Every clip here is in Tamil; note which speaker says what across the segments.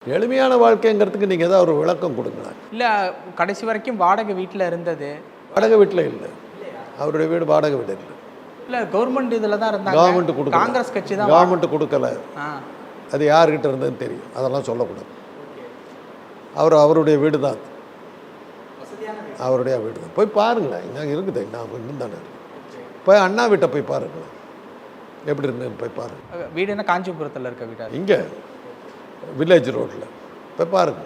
Speaker 1: எளிமையான வாழ்க்கைங்கிறதுக்கு நீங்கள் ஏதாவது ஒரு விளக்கம் கொடுங்க.
Speaker 2: இல்லை கடைசி வரைக்கும் வாடகை வீட்டில் இருந்தது.
Speaker 1: வாடகை வீட்டில் இல்லை, அவருடைய வீடு வாடகை வீடு இல்லை.
Speaker 2: இல்லை கவர்மெண்ட் இதில் தான் இருந்தாங்க.
Speaker 1: கவர்மெண்ட் கொடுக்கல,
Speaker 2: காங்கிரஸ் கட்சி தான்
Speaker 1: கவர்மெண்ட் கொடுக்கல. அது யாருக்கிட்ட இருந்ததுன்னு தெரியும், அதெல்லாம் சொல்லக்கூடாது. அவருடைய வீடு தான், அவருடைய வீடு தான். போய் பாருங்களேன், இங்கே இருக்குது, நான் இன்னும் தானே போய் அண்ணா வீட்டை போய் பாருங்களேன், எப்படி இருந்ததுன்னு போய் பாருங்க.
Speaker 2: வீடு என்ன காஞ்சிபுரத்தில் இருக்க வீடா?
Speaker 1: இங்கே வில்லேஜ் ரோட்டில் போய் பாருங்க,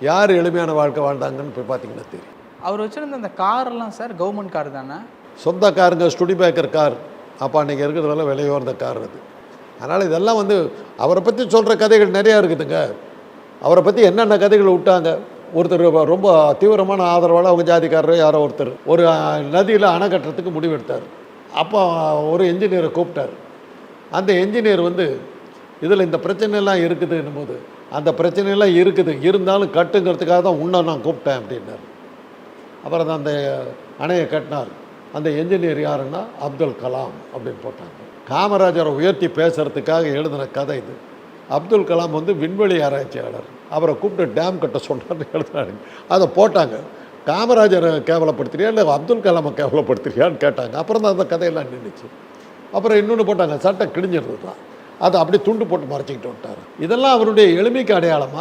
Speaker 1: யார் எளிமையான வாழ்க்கை வாழ்ந்தாங்கன்னு போய் பார்த்தீங்கன்னா தெரியும்.
Speaker 2: அவர் வச்சுருந்த அந்த கார்லாம் சார் கவர்மெண்ட் கார் தானே?
Speaker 1: சொந்த காருங்க, ஸ்டுடிபேக்கர் கார். அப்போ அன்றைக்கி இருக்கிறதுனால விலையோர்ந்த கார் அது. அதனால் இதெல்லாம் அவரை பற்றி சொல்கிற கதைகள் நிறையா இருக்குதுங்க. அவரை பற்றி என்னென்ன கதைகள் விட்டாங்க. ஒருத்தர் ரொம்ப தீவிரமான ஆதரவால் அவங்க ஜாதிக்காரரோ யாரோ ஒருத்தர் ஒரு நதியில் அணை கட்டுறதுக்கு முடிவெடுத்தார். அப்போ ஒரு என்ஜினியரை கூப்பிட்டார். அந்த என்ஜினியர் இதில் இந்த பிரச்சனையெல்லாம் இருக்குதுன்னும் போது, அந்த பிரச்சனையெல்லாம் இருக்குது, இருந்தாலும் கட்டுங்கிறதுக்காக தான் உன்னை நான் கூப்பிட்டேன் அப்படின்னார். அப்புறம் தான் அந்த அணையை கட்டினார். அந்த என்ஜினியர் யாருன்னா அப்துல் கலாம் அப்படின்னு போட்டாங்க. காமராஜரை உயர்த்தி பேசுகிறதுக்காக எழுதின கதை இது. அப்துல் கலாம் விண்வெளி ஆராய்ச்சியாளர், அவரை கூப்பிட்டு டேம் கட்ட சொன்னார்னு எழுதினாங்க. அதை போட்டாங்க. காமராஜரை கேவலப்படுத்துறியா இல்லை அப்துல் கலாமை கேவலப்படுத்துறியான்னு கேட்டாங்க. அப்புறம் தான் அந்த கதையெல்லாம் நின்றுச்சு. அப்புறம் இன்னொன்று போட்டாங்க, சட்டை கிழிஞ்சிருது தான், அதை அப்படியே துண்டு போட்டு மறைச்சிக்கிட்டு விட்டார். இதெல்லாம் அவருடைய எளிமைக்கு அடையாளமாக